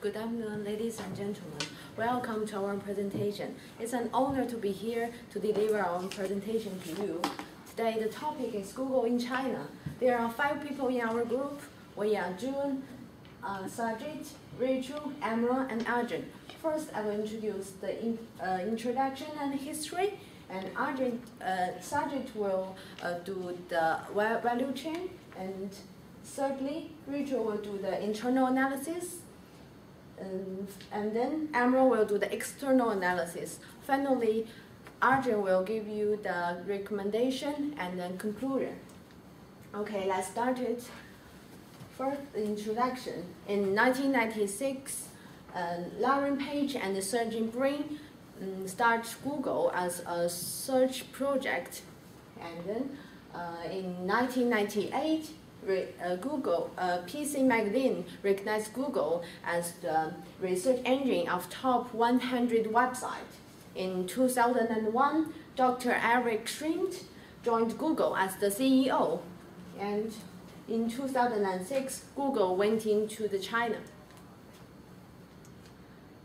Good afternoon, ladies and gentlemen. Welcome to our presentation. It's an honor to be here to deliver our presentation to you. Today, the topic is Google in China. There are 5 people in our group. We are Arjun, Sajid, Rachel, Emma, and Arjun. First, I will introduce the introduction and history, and Sajid will do the value chain, and thirdly, Rachel will do the internal analysis, and then Emma will do the external analysis. Finally, Arjun will give you the recommendation and then conclusion. Okay, let's start it. First, the introduction. In 1996, Larry Page and Sergey Brin started Google as a search project, and then in 1998, Google PC Magazine recognized Google as the research engine of top 100 websites. In 2001, Dr. Eric Schmidt joined Google as the CEO, and in 2006, Google went into China.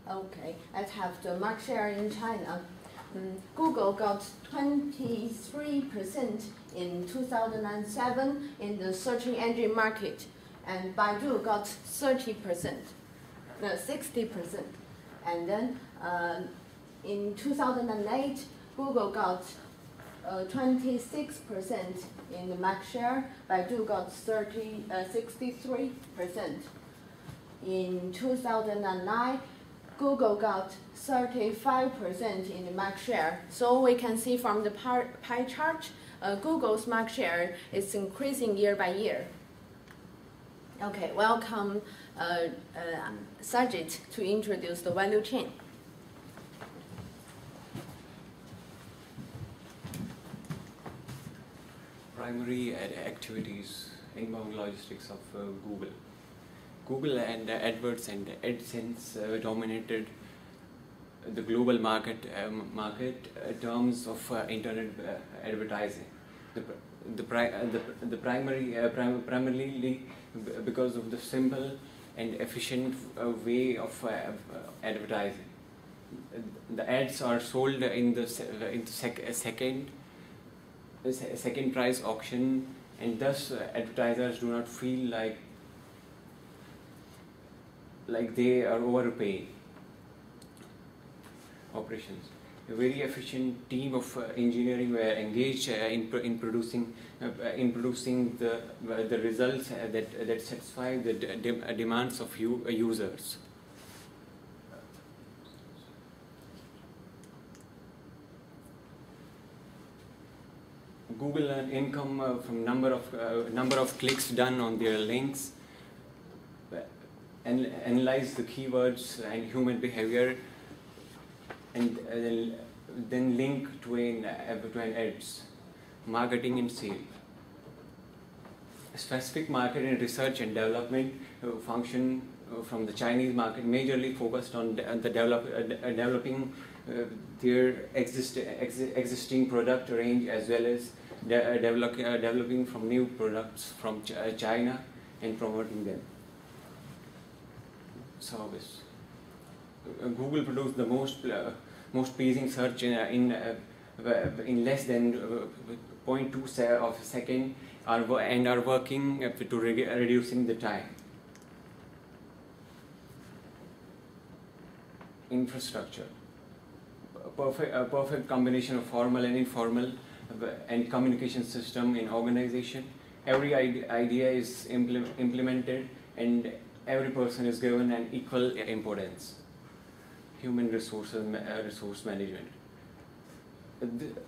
Okay, let's have the market share in China. Google got 23% in 2007 in the search engine market, and Baidu got 60%. And then in 2008, Google got 26% in the market share. Baidu got 63%. In 2009, Google got 35% in the market share. So we can see from the pie chart, Google's market share is increasing year by year. Okay, welcome Sajid to introduce the value chain. Primary activities, inbound logistics of Google. Google and AdWords and AdSense dominated the global market terms of internet advertising. Primarily because of the simple and efficient way of advertising. The ads are sold in the second price auction, and thus advertisers do not feel like they are overpaying. Operations. A very efficient team of engineering were engaged in producing the results that satisfy the demands of users. Google earn income from number of clicks done on their links, and analyze the keywords and human behavior, and then link to an ads, marketing and sale. Specific market and research and development function from the Chinese market majorly focused on developing their existing product range, as well as developing from new products from China and promoting them. Service. Google produced the most pleasing search in less than 0.2 of a second, and are working to reducing the time. Infrastructure. A perfect combination of formal and informal and communication system in organization. Every idea is implemented, and every person is given an equal importance. Human resource management.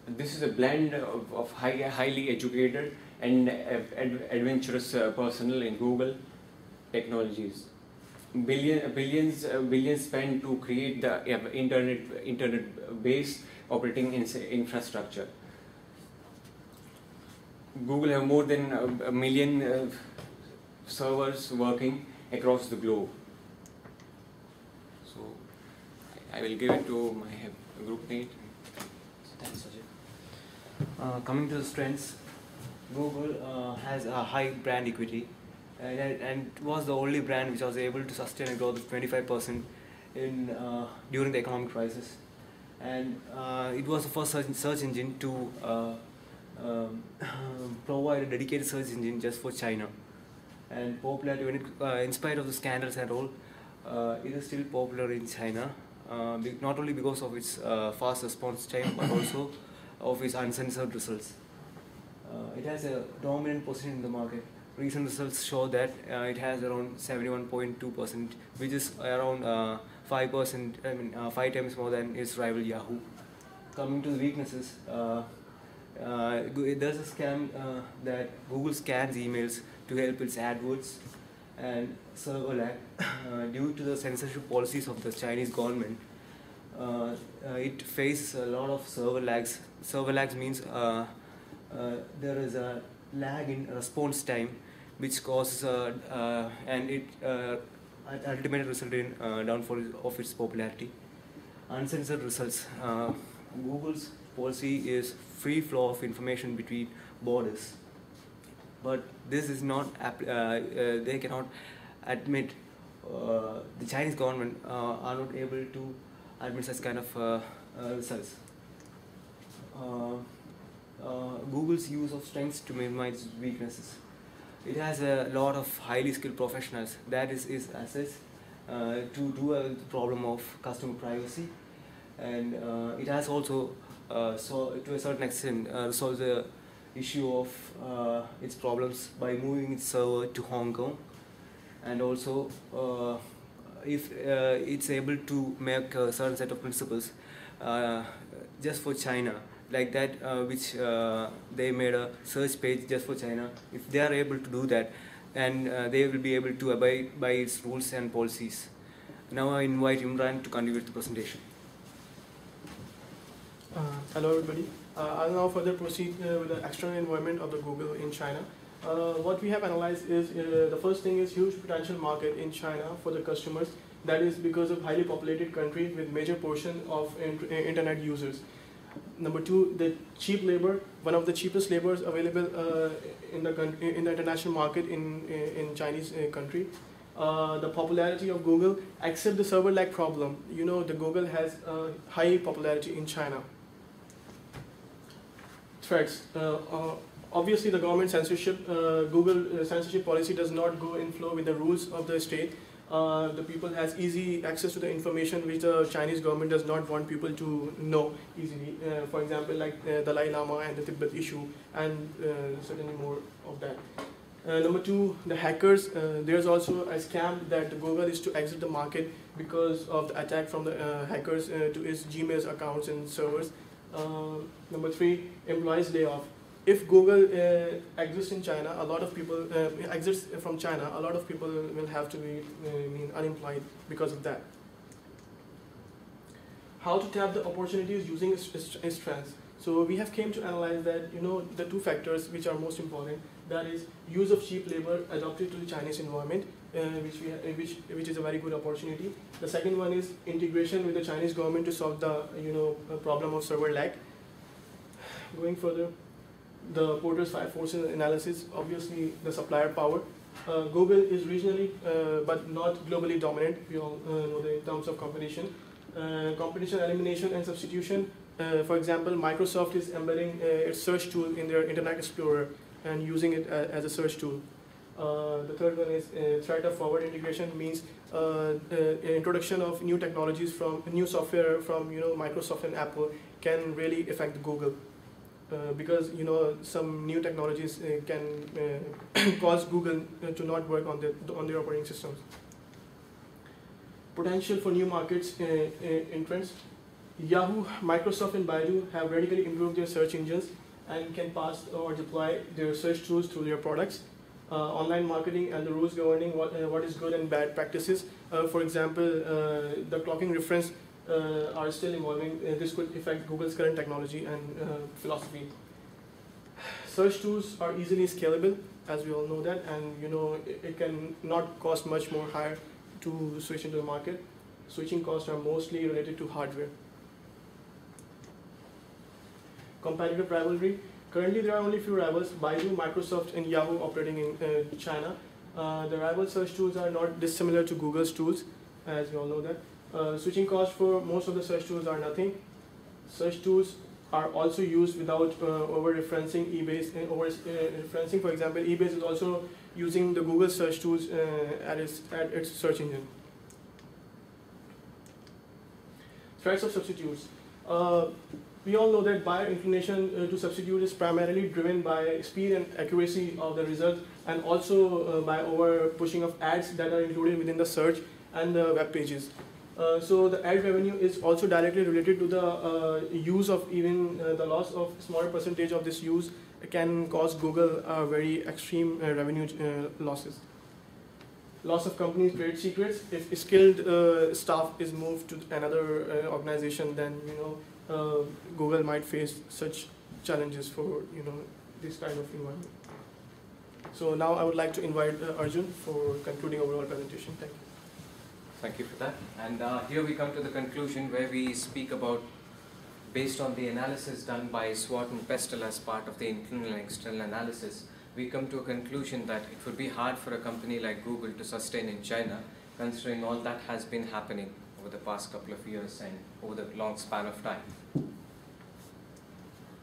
This is a blend of highly educated and adventurous personnel in Google technologies. Billions spent to create the internet base operating infrastructure. Google have more than a million servers working across the globe. So I will give it to my group mate. Thanks, Ajay. Coming to the strengths, Google has a high brand equity and it was the only brand which was able to sustain a growth of 25% during the economic crisis. And it was the first search engine to provide a dedicated search engine just for China. And popularity, in spite of the scandals and all, it is still popular in China, not only because of its fast response time, but also of its uncensored results. It has a dominant position in the market. Recent results show that it has around 71.2%, which is around 5%, 5 times more than its rival Yahoo. Coming to the weaknesses, there's a scam that Google scans emails to help its AdWords and server lag. Due to the censorship policies of the Chinese government, it faces a lot of server lags. Server lags means there is a lag in response time, which causes and it ultimately resulted in downfall of its popularity. Uncensored results. Google's policy is free flow of information between borders, but this is not they cannot admit, the Chinese government are not able to admit such kind of results. Google's use of strengths to minimize weaknesses. It has a lot of highly skilled professionals that is assets to do a problem of customer privacy, and it has also to a certain extent solved the issue of its problems by moving its server to Hong Kong, and also if it's able to make a certain set of principles just for China, like that which they made a search page just for China. If they are able to do that, and they will be able to abide by its rules and policies. Now I invite Imran to continue with the presentation. Hello everybody. I'll now further proceed with the external environment of the Google in China. What we have analyzed is the first thing is huge potential market in China for the customers. That is because of highly populated country with major portion of internet users. Number two, the cheap labor, one of the cheapest labors available in the international market in Chinese country. The popularity of Google, except the server lag problem. You know, the Google has high popularity in China. Threats. Obviously, the government censorship, Google censorship policy does not go in flow with the rules of the state. The people has easy access to the information which the Chinese government does not want people to know easily. For example, like Dalai Lama and the Tibet issue, and certainly more of that. Number two, the hackers. There's also a scam that Google is to exit the market because of the attack from the hackers to its Gmail accounts and servers. Number three, employees layoff. If Google exists in China, a lot of people exits from China. A lot of people will have to be unemployed because of that. How to tap the opportunities using its strengths. So we have came to analyze that the two factors which are most important. That is use of cheap labor adopted to the Chinese environment, which is a very good opportunity. The second one is integration with the Chinese government to solve the problem of server lag. Going further, the Porter's 5 forces analysis. Obviously, the supplier power. Google is regionally but not globally dominant. We all know that in terms of competition. Competition elimination and substitution. For example, Microsoft is embedding its search tool in their Internet Explorer and using it as a search tool. The third one is threat of forward integration, means introduction of new technologies from new software from Microsoft and Apple can really affect Google. Because some new technologies can cause Google to not work on their operating systems. Potential for new markets entrance. Yahoo, Microsoft, and Baidu have radically improved their search engines and can pass or deploy their search tools to their products. Online marketing and the rules governing what is good and bad practices. For example, the clocking reference are still evolving. This could affect Google's current technology and philosophy. Search tools are easily scalable, as we all know that, and it can not cost much more higher to switch into the market. Switching costs are mostly related to hardware. Competitive rivalry. Currently, there are only few rivals: Baidu, Microsoft, and Yahoo operating in China. The rival search tools are not dissimilar to Google's tools, as we all know that. Switching costs for most of the search tools are nothing. Search tools are also used without over-referencing eBay's. Referencing, for example, eBay is also using the Google search tools at its search engine. Threats of substitutes. We all know that buyer inclination to substitute is primarily driven by speed and accuracy of the result, and also by over pushing of ads that are included within the search and the web pages. So the ad revenue is also directly related to the use of even the loss of smaller percentage of this use can cause Google very extreme revenue losses. Loss of companies' trade secrets. If skilled staff is moved to another organization, then Google might face such challenges for this kind of environment. So now I would like to invite Arjun for concluding overall presentation. Thank you. Thank you for that. And here we come to the conclusion where we speak about, based on the analysis done by SWOT and PESTEL as part of the internal and external analysis, we come to a conclusion that it would be hard for a company like Google to sustain in China, considering all that has been happening over the past couple of years and over the long span of time.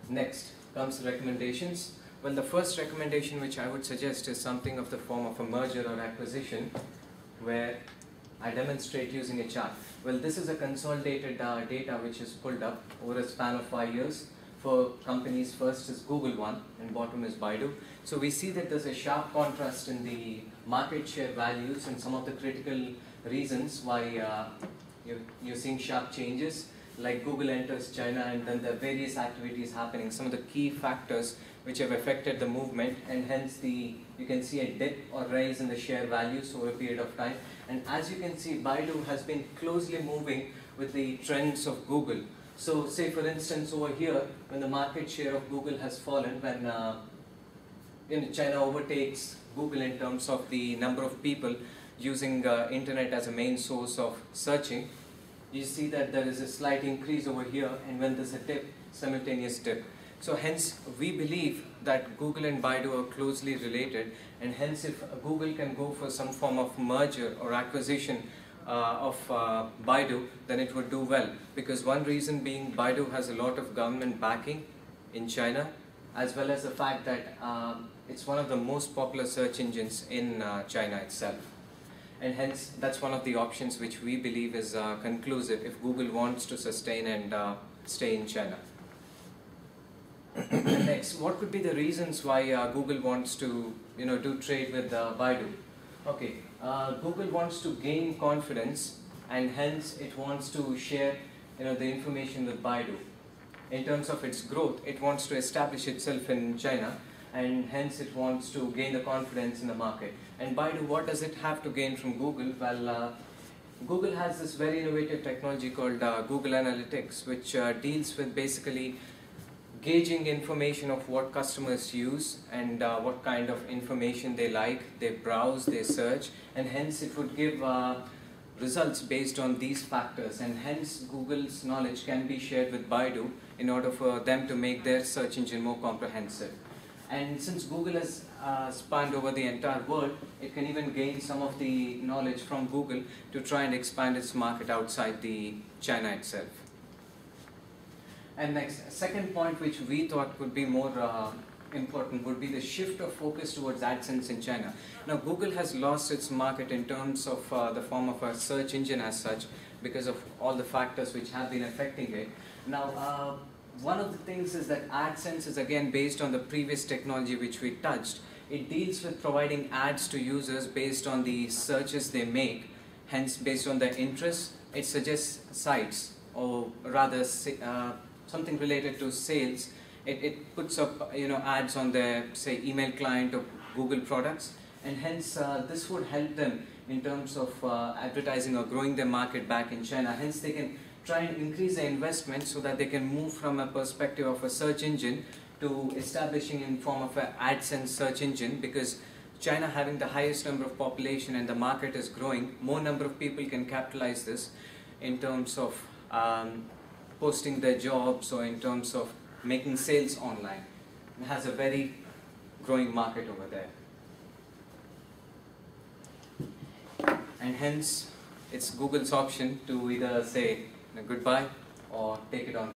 Next comes the recommendations. Well, the first recommendation which I would suggest is something of the form of a merger or acquisition, where I demonstrate using a chart. Well, this is a consolidated data which is pulled up over a span of 5 years for companies. First is Google one and bottom is Baidu. So we see that there's a sharp contrast in the market share values and some of the critical reasons why you're seeing sharp changes, like Google enters China and then there are various activities happening, some of the key factors which have affected the movement, and hence you can see a dip or rise in the share values over a period of time. And as you can see, Baidu has been closely moving with the trends of Google. So say for instance over here, when the market share of Google has fallen, when China overtakes Google in terms of the number of people using internet as a main source of searching, you see that there is a slight increase over here, and when there's a dip, simultaneous dip. So hence we believe that Google and Baidu are closely related, and hence if Google can go for some form of merger or acquisition of Baidu, then it would do well, because one reason being Baidu has a lot of government backing in China, as well as the fact that it's one of the most popular search engines in China itself. And hence that's one of the options which we believe is conclusive if Google wants to sustain and stay in China. Next, what could be the reasons why Google wants to do trade with Baidu? Okay, Google wants to gain confidence, and hence it wants to share the information with Baidu. In terms of its growth, it wants to establish itself in China, and hence it wants to gain the confidence in the market. And Baidu, what does it have to gain from Google? Well, Google has this very innovative technology called Google Analytics, which deals with basically gauging information of what customers use and what kind of information they like, they browse, they search, and hence it would give results based on these factors, and hence Google's knowledge can be shared with Baidu in order for them to make their search engine more comprehensive. And since Google has spanned over the entire world, it can even gain some of the knowledge from Google to try and expand its market outside the China itself. And next, second point which we thought would be more important would be the shift of focus towards AdSense in China. Now Google has lost its market in terms of the form of a search engine as such, because of all the factors which have been affecting it. Now one of the things is that AdSense is again based on the previous technology which we touched. It deals with providing ads to users based on the searches they make, hence based on their interests it suggests sites, or rather something related to sales. It puts up ads on their, say, email client or Google products, and hence this would help them in terms of advertising or growing their market back in China. Hence they can try and increase their investment so that they can move from a perspective of a search engine to establishing in form of an AdSense search engine, because China having the highest number of population and the market is growing, more number of people can capitalize this in terms of posting their jobs or in terms of making sales online. It has a very growing market over there. and hence it's Google's option to either say goodbye or take it on.